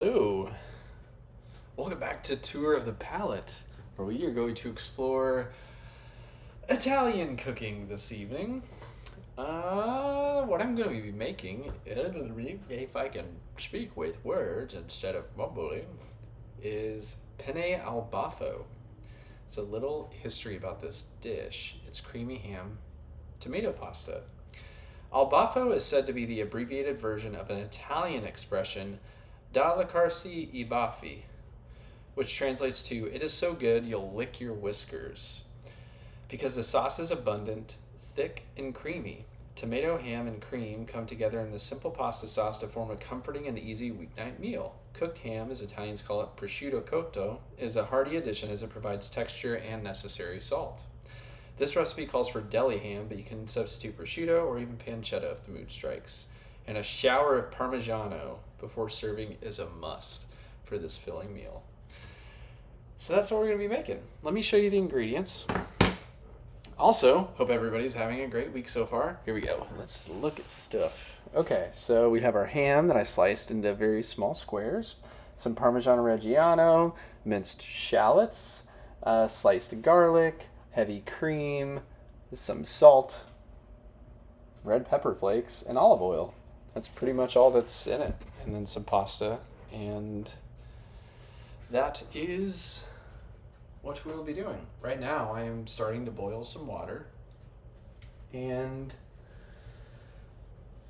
Hello, welcome back to Tour of the Palate, where we are going to explore Italian cooking this evening. What I'm going to be making, if I can speak with words instead of mumbling, is penne al baffo. It's a little history about this dish. It's creamy ham, tomato pasta. Al baffo is said to be the abbreviated version of an Italian expression, da leccarsi I baffi, which translates to "it is so good you'll lick your whiskers." Because the sauce is abundant, thick, and creamy, tomato, ham, and cream come together in the simple pasta sauce to form a comforting and easy weeknight meal. Cooked ham, as Italians call it prosciutto cotto, is a hearty addition as it provides texture and necessary salt. This recipe calls for deli ham, but you can substitute prosciutto or even pancetta if the mood strikes. And a shower of Parmigiano before serving is a must for this filling meal. So that's what we're going to be making. Let me show you the ingredients. Also, hope everybody's having a great week so far. Here we go. Let's look at stuff. Okay, so we have our ham that I sliced into very small squares, some Parmigiano Reggiano, minced shallots, sliced garlic, heavy cream, some salt, red pepper flakes, and olive oil. That's pretty much all that's in it. And then some pasta. And that is what we'll be doing. Right now, I am starting to boil some water. And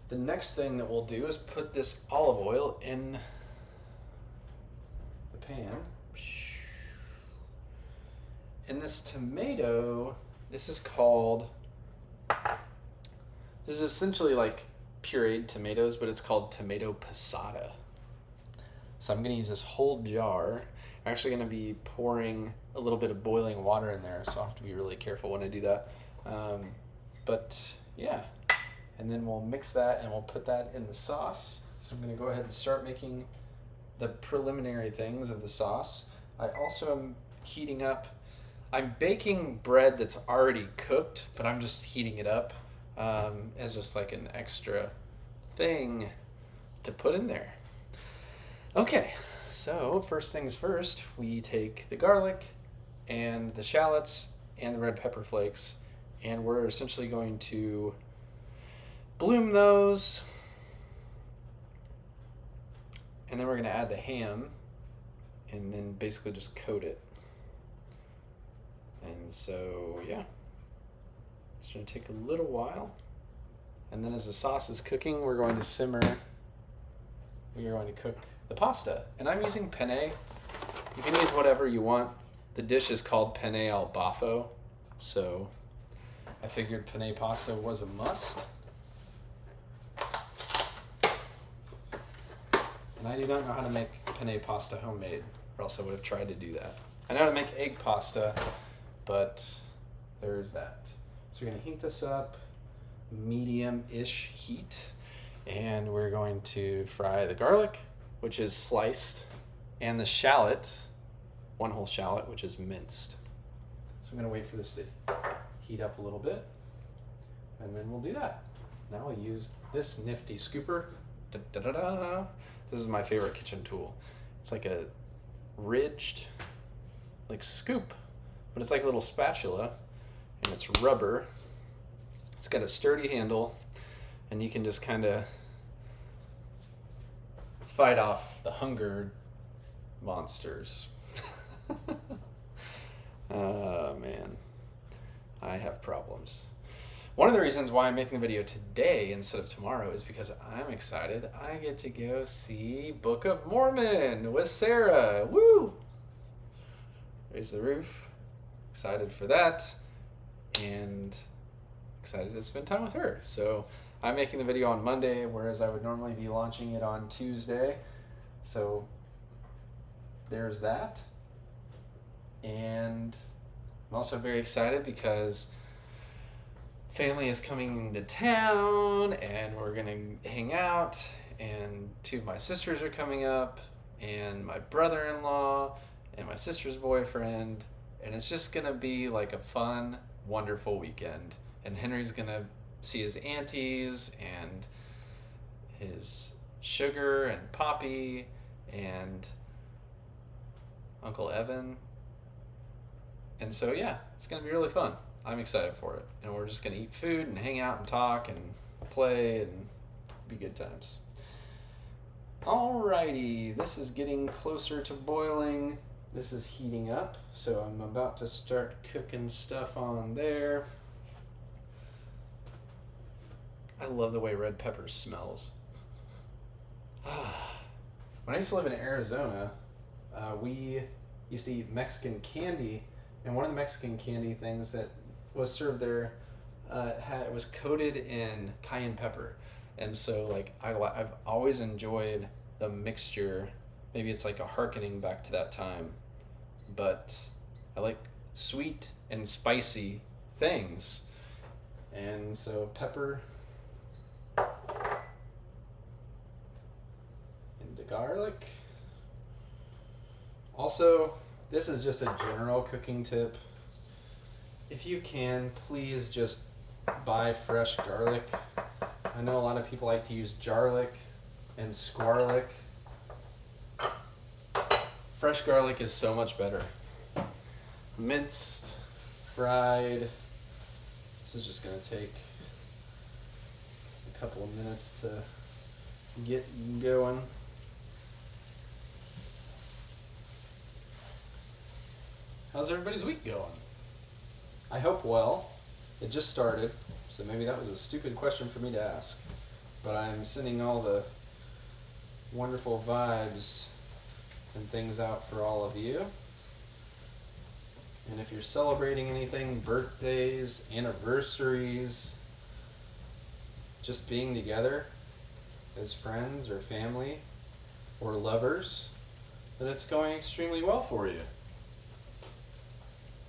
the next thing that we'll do is put this olive oil in the pan. And this tomato, this is essentially like pureed tomatoes, but it's called tomato passata. So I'm going to use this whole jar. I'm actually going to be pouring a little bit of boiling water in there, so I'll have to be really careful when I do that. But yeah, and then we'll mix that and we'll put that in the sauce. So I'm going to go ahead and start making the preliminary things of the sauce. I also am heating up. I'm baking bread that's already cooked, but I'm just heating it up as just like an extra thing to put in there. Okay, so first things first, we take the garlic and the shallots and the red pepper flakes, and we're essentially going to bloom those, and then we're going to add the ham and then basically just coat it. And so, yeah, it's going to take a little while. And then as the sauce is cooking, we're going to simmer. We are going to cook the pasta. And I'm using penne. You can use whatever you want. The dish is called penne al baffo, so I figured penne pasta was a must. And I do not know how to make penne pasta homemade, or else I would have tried to do that. I know how to make egg pasta, but there's that. So we're going to heat this up, medium-ish heat, and we're going to fry the garlic, which is sliced, and the shallot, one whole shallot, which is minced. So I'm going to wait for this to heat up a little bit, and then we'll do that. Now I'll use this nifty scooper. Da-da-da-da. This is my favorite kitchen tool. It's like a ridged, like scoop, but it's like a little spatula, and it's rubber. It's got a sturdy handle, and you can just kind of fight off the hunger monsters. Oh, man. I have problems. One of the reasons why I'm making the video today instead of tomorrow is because I'm excited. I get to go see Book of Mormon with Sarah. Woo! Raise the roof. Excited for that. And excited to spend time with her. So I'm making the video on Monday, whereas I would normally be launching it on Tuesday. So there's that. And I'm also very excited because family is coming into town and we're going to hang out, and two of my sisters are coming up, and my brother-in-law and my sister's boyfriend, and it's just going to be like a fun, wonderful weekend. And Henry's going to see his aunties and his Sugar and Poppy and Uncle Evan. And so, yeah, it's going to be really fun. I'm excited for it. And we're just going to eat food and hang out and talk and play and be good times. Alrighty, this is getting closer to boiling. This is heating up, so I'm about to start cooking stuff on there. I love the way red pepper smells. When I used to live in Arizona, we used to eat Mexican candy, and one of the Mexican candy things that was served there it was coated in cayenne pepper. And so, like, I've always enjoyed the mixture. Maybe it's like a hearkening back to that time, but I like sweet and spicy things. And so pepper into garlic. Also, this is just a general cooking tip. If you can, please just buy fresh garlic. I know a lot of people like to use jarlic and squarlic. Fresh garlic is so much better. Minced, fried. This is just going to take a couple of minutes to get going. How's everybody's week going? I hope well. It just started, so maybe that was a stupid question for me to ask. But I'm sending all the wonderful vibes and things out for all of you. And if you're celebrating anything, birthdays, anniversaries, just being together as friends or family or lovers, then it's going extremely well for you.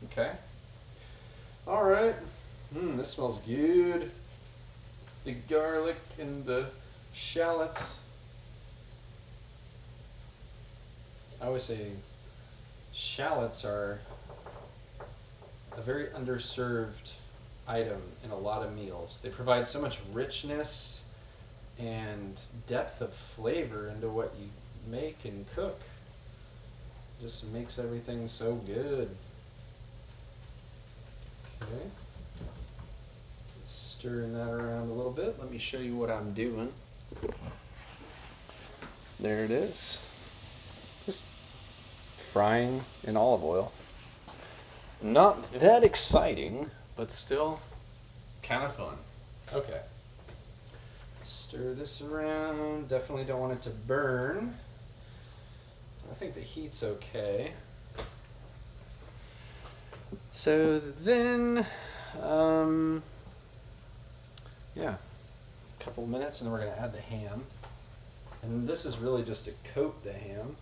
Okay? Alright. This smells good. The garlic and the shallots. I always say shallots are a very underserved item in a lot of meals. They provide so much richness and depth of flavor into what you make and cook. Just makes everything so good. Okay. Stirring that around a little bit. Let me show you what I'm doing. There it is. Just frying in olive oil. Not that exciting, but still kind of fun. Okay. Stir this around. Definitely don't want it to burn. I think the heat's okay. So then, yeah, a couple minutes and then we're going to add the ham. And this is really just to coat the ham.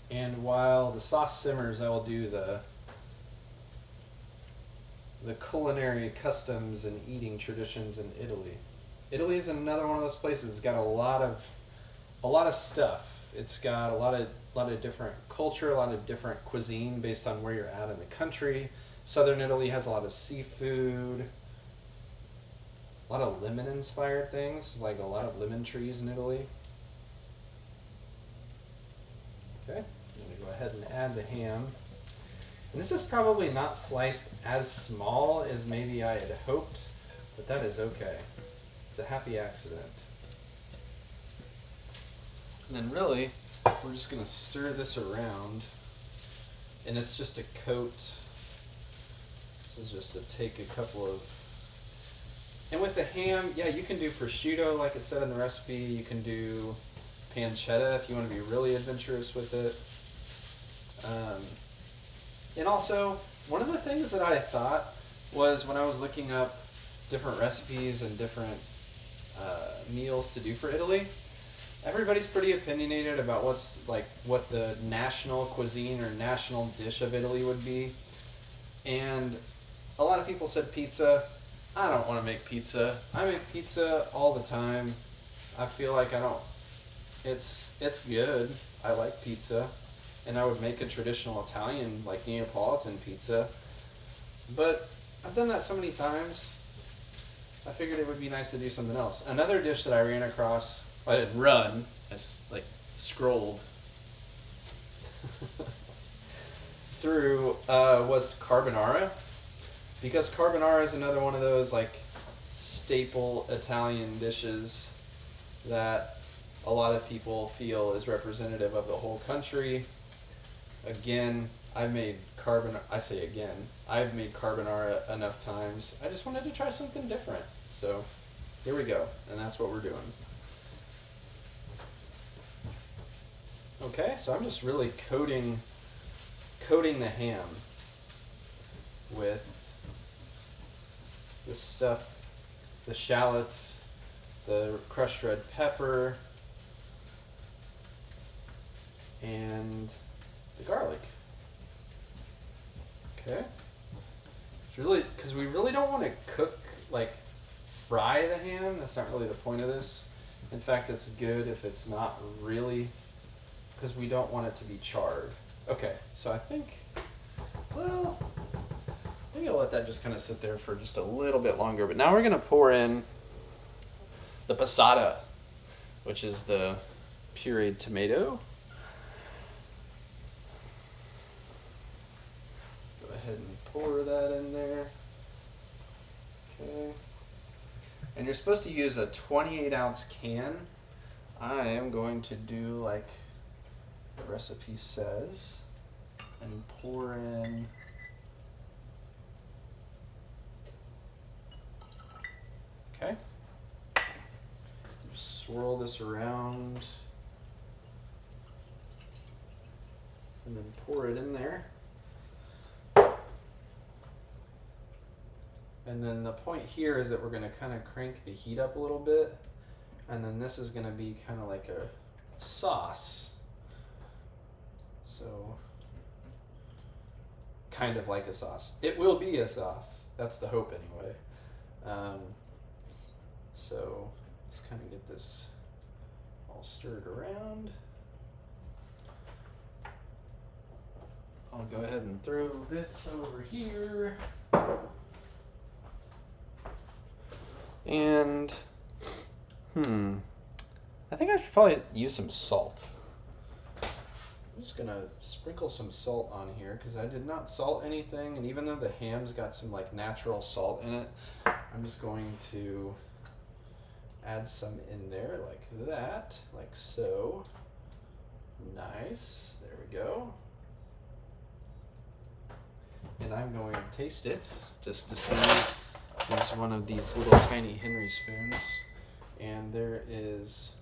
And while the sauce simmers, I will do the culinary customs and eating traditions in Italy. Italy is another one of those places. It's got a lot of stuff. It's got a lot of different culture, a lot of different cuisine based on where you're at in the country. Southern Italy has a lot of seafood, a lot of lemon-inspired things, like a lot of lemon trees in Italy. Okay, I'm going to go ahead and add the ham. And this is probably not sliced as small as maybe I had hoped, but that is okay. It's a happy accident. And then really, we're just going to stir this around, and it's just a coat. This is just to take a couple of... And with the ham, yeah, you can do prosciutto like it said in the recipe. You can do pancetta if you want to be really adventurous with it. And also, one of the things that I thought was when I was looking up different recipes and different meals to do for Italy, everybody's pretty opinionated about what the national cuisine or national dish of Italy would be. And a lot of people said pizza. I don't want to make pizza. I make pizza all the time. I feel like it's good. I like pizza. And I would make a traditional Italian, like Neapolitan pizza. But I've done that so many times, I figured it would be nice to do something else. Another dish that I ran across, I didn't run, I like scrolled through was carbonara. Because carbonara is another one of those like staple Italian dishes that a lot of people feel is representative of the whole country. Again, I've made carbonara enough times. I just wanted to try something different. So here we go, and that's what we're doing. Okay, so I'm just really coating the ham with this stuff, the shallots, the crushed red pepper, and the garlic. Okay. It's really, because we really don't want to cook, like fry the ham. That's not really the point of this. In fact, it's good if it's not really, because we don't want it to be charred. Okay, so I think, well, maybe I'll let that just kind of sit there for just a little bit longer. But now we're going to pour in the passata, which is the pureed tomato. Go ahead and pour that in there. Okay. And you're supposed to use a 28-ounce can. I am going to do like the recipe says and pour in okay. Just swirl this around and then pour it in there. And then the point here is that we're going to kind of crank the heat up a little bit, and then this is going to be kind of like a sauce. So, kind of like a sauce. It will be a sauce. That's the hope anyway. So, let's kind of get this all stirred around. I'll go ahead and throw this over here. And, I think I should probably use some salt. I'm just gonna sprinkle some salt on here because I did not salt anything, and even though the ham's got some like natural salt in it, I'm just going to add some in there like that, like so. Nice, there we go. And I'm going to taste it just to see. There's one of these little tiny Henry spoons, and there is.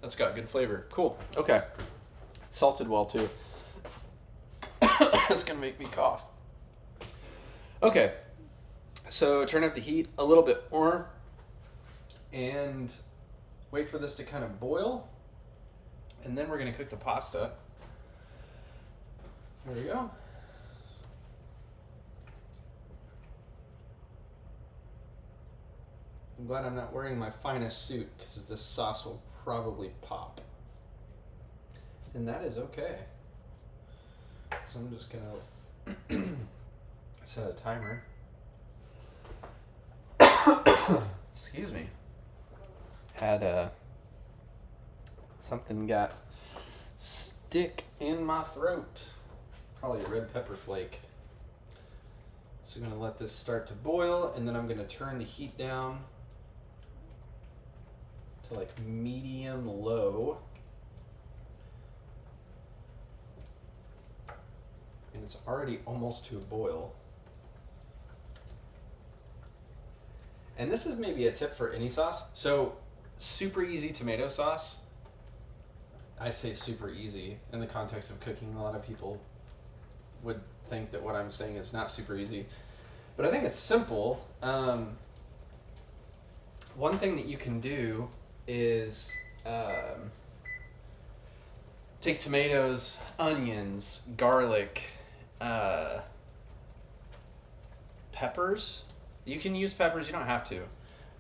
That's got good flavor. Cool. Okay. It's salted well too. It's gonna make me cough. Okay. So turn up the heat a little bit more and wait for this to kind of boil. And then we're gonna cook the pasta. There we go. I'm glad I'm not wearing my finest suit because this sauce will probably pop. And that is okay. So I'm just gonna set a timer. Excuse me. Had something got stick in my throat. Probably a red pepper flake. So I'm gonna let this start to boil, and then I'm gonna turn the heat down to like medium low. And it's already almost to a boil. And this is maybe a tip for any sauce. So super easy tomato sauce. I say super easy in the context of cooking. A lot of people would think that what I'm saying is not super easy, but I think it's simple. One thing that you can do is take tomatoes, onions, garlic, peppers. You can use peppers, you don't have to,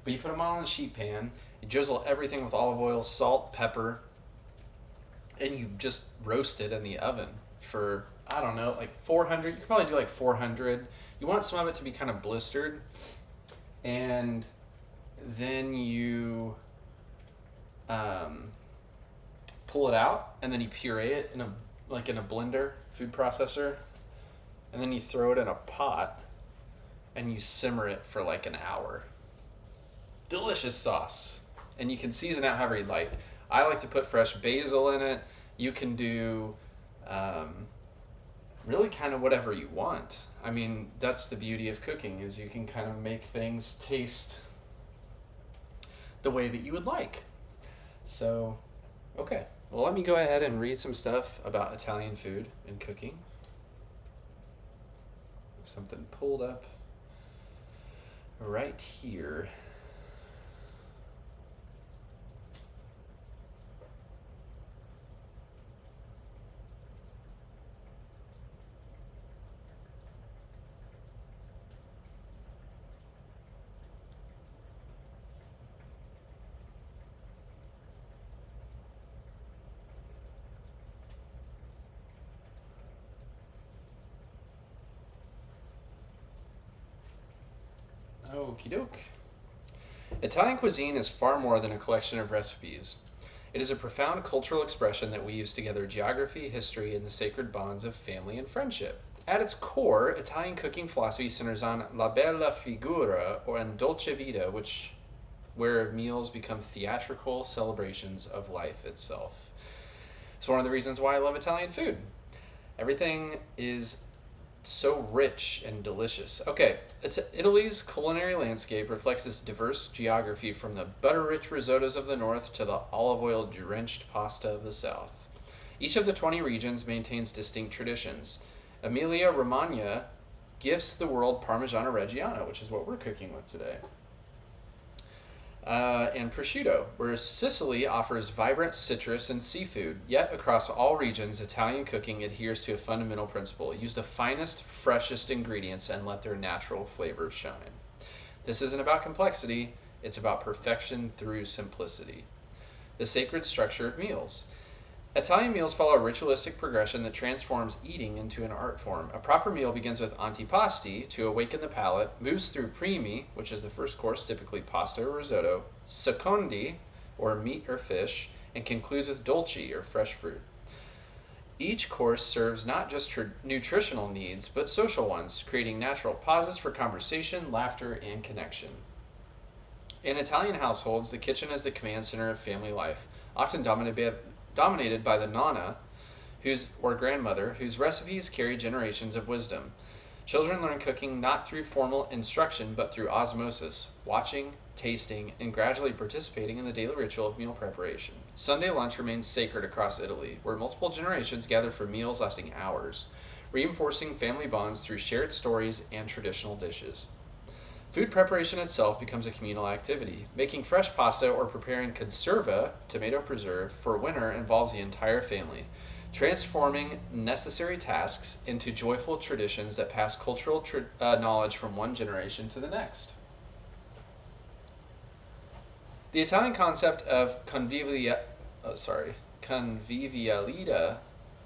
but you put them all in a sheet pan. You drizzle everything with olive oil, salt, pepper, and you just roast it in the oven for I don't know, like 400. You could probably do like 400. You want some of it to be kind of blistered, and then you um, pull it out, and then you puree it in a blender, food processor, and then you throw it in a pot, and you simmer it for like an hour. Delicious sauce, and you can season out however you like. I like to put fresh basil in it. You can do really kind of whatever you want. I mean, that's the beauty of cooking, is you can kind of make things taste the way that you would like. So, okay. Well, let me go ahead and read some stuff about Italian food and cooking. Something pulled up right here. Okie doke. Italian cuisine is far more than a collection of recipes. It is a profound cultural expression that weaves together geography, history, and the sacred bonds of family and friendship. At its core, Italian cooking philosophy centers on la bella figura or and dolce vita, where meals become theatrical celebrations of life itself. It's one of the reasons why I love Italian food. Everything is so rich and delicious. Okay, Italy's culinary landscape reflects this diverse geography, from the butter-rich risottos of the north to the olive oil-drenched pasta of the south. Each of the 20 regions maintains distinct traditions. Emilia-Romagna gifts the world Parmigiano Reggiano, which is what we're cooking with today. And prosciutto, whereas Sicily offers vibrant citrus and seafood. Yet, across all regions, Italian cooking adheres to a fundamental principle: use the finest, freshest ingredients and let their natural flavors shine. This isn't about complexity, it's about perfection through simplicity. The sacred structure of meals. Italian meals follow a ritualistic progression that transforms eating into an art form. A proper meal begins with antipasti, to awaken the palate, moves through primi, which is the first course, typically pasta or risotto, secondi, or meat or fish, and concludes with dolci, or fresh fruit. Each course serves not just nutritional needs, but social ones, creating natural pauses for conversation, laughter, and connection. In Italian households, the kitchen is the command center of family life, often dominated by the nonna, or grandmother, whose recipes carry generations of wisdom. Children learn cooking not through formal instruction, but through osmosis, watching, tasting, and gradually participating in the daily ritual of meal preparation. Sunday lunch remains sacred across Italy, where multiple generations gather for meals lasting hours, reinforcing family bonds through shared stories and traditional dishes. Food preparation itself becomes a communal activity. Making fresh pasta or preparing conserva, tomato preserve, for winter involves the entire family, transforming necessary tasks into joyful traditions that pass cultural knowledge from one generation to the next. The Italian concept of convivialita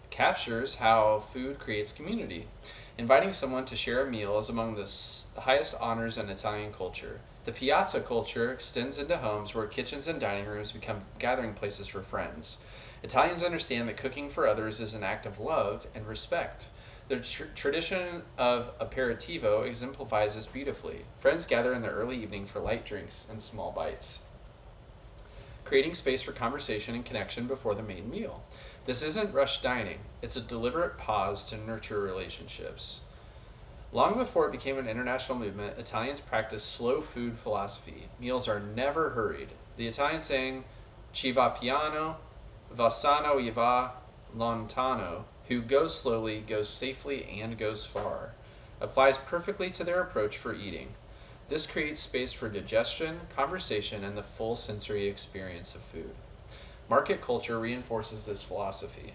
captures how food creates community. Inviting someone to share a meal is among the highest honors in Italian culture. The piazza culture extends into homes, where kitchens and dining rooms become gathering places for friends. Italians understand that cooking for others is an act of love and respect. The tradition of aperitivo exemplifies this beautifully. Friends gather in the early evening for light drinks and small bites, creating space for conversation and connection before the main meal. This isn't rushed dining, it's a deliberate pause to nurture relationships. Long before it became an international movement, Italians practiced slow food philosophy. Meals are never hurried. The Italian saying, "Ci va piano, va sano e va lontano," who goes slowly, goes safely, and goes far, applies perfectly to their approach for eating. This creates space for digestion, conversation, and the full sensory experience of food. Market culture reinforces this philosophy.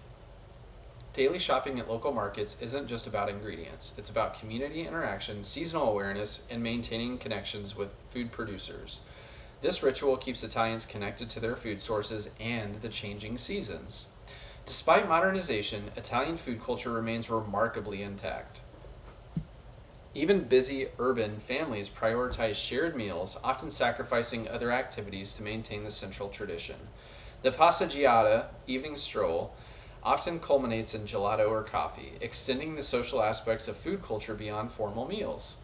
Daily shopping at local markets isn't just about ingredients. It's about community interaction, seasonal awareness, and maintaining connections with food producers. This ritual keeps Italians connected to their food sources and the changing seasons. Despite modernization, Italian food culture remains remarkably intact. Even busy urban families prioritize shared meals, often sacrificing other activities to maintain the central tradition. The passeggiata, evening stroll, often culminates in gelato or coffee, extending the social aspects of food culture beyond formal meals.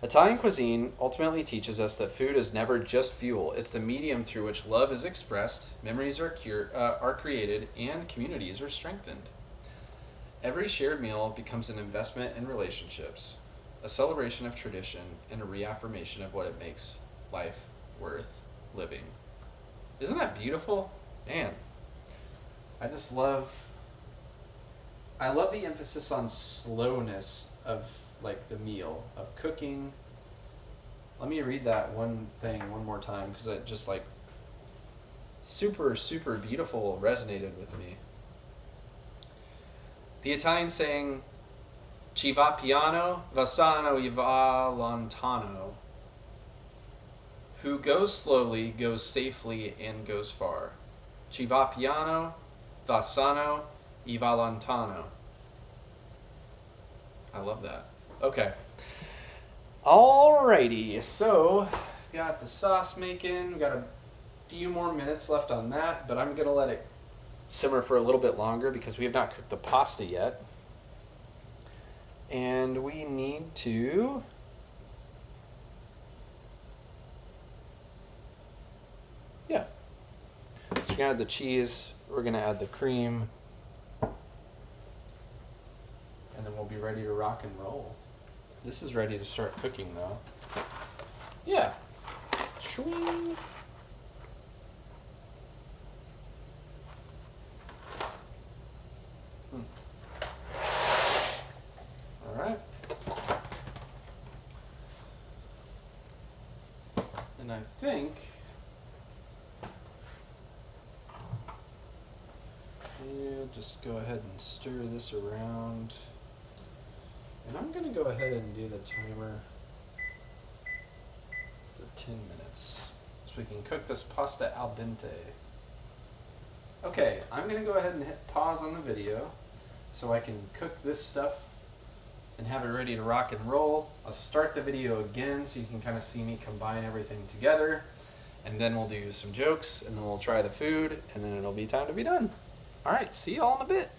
Italian cuisine ultimately teaches us that food is never just fuel, it's the medium through which love is expressed, memories are created, and communities are strengthened. Every shared meal becomes an investment in relationships, a celebration of tradition, and a reaffirmation of what it makes life worth living. Isn't that beautiful? Man, I just I love the emphasis on slowness of like the meal, of cooking. Let me read that one thing one more time because it just like super, super beautiful resonated with me. The Italian saying, "Ci va piano, va sano e va lontano." Who goes slowly, goes safely, and goes far. Ci va piano, va sano e va lontano. I love that. Okay. Alrighty, so we got the sauce making. We got a few more minutes left on that, but I'm going to let it simmer for a little bit longer because we have not cooked the pasta yet. And we need to so we're gonna add the cheese, we're gonna add the cream, and then we'll be ready to rock and roll. This is ready to start cooking though. Yeah. Shwing. Alright. And I think just go ahead and stir this around. And I'm going to go ahead and do the timer for 10 minutes so we can cook this pasta al dente. Okay, I'm going to go ahead and hit pause on the video so I can cook this stuff and have it ready to rock and roll. I'll start the video again so you can kind of see me combine everything together, and then we'll do some jokes, and then we'll try the food, and then it'll be time to be done. All right, see you all in a bit.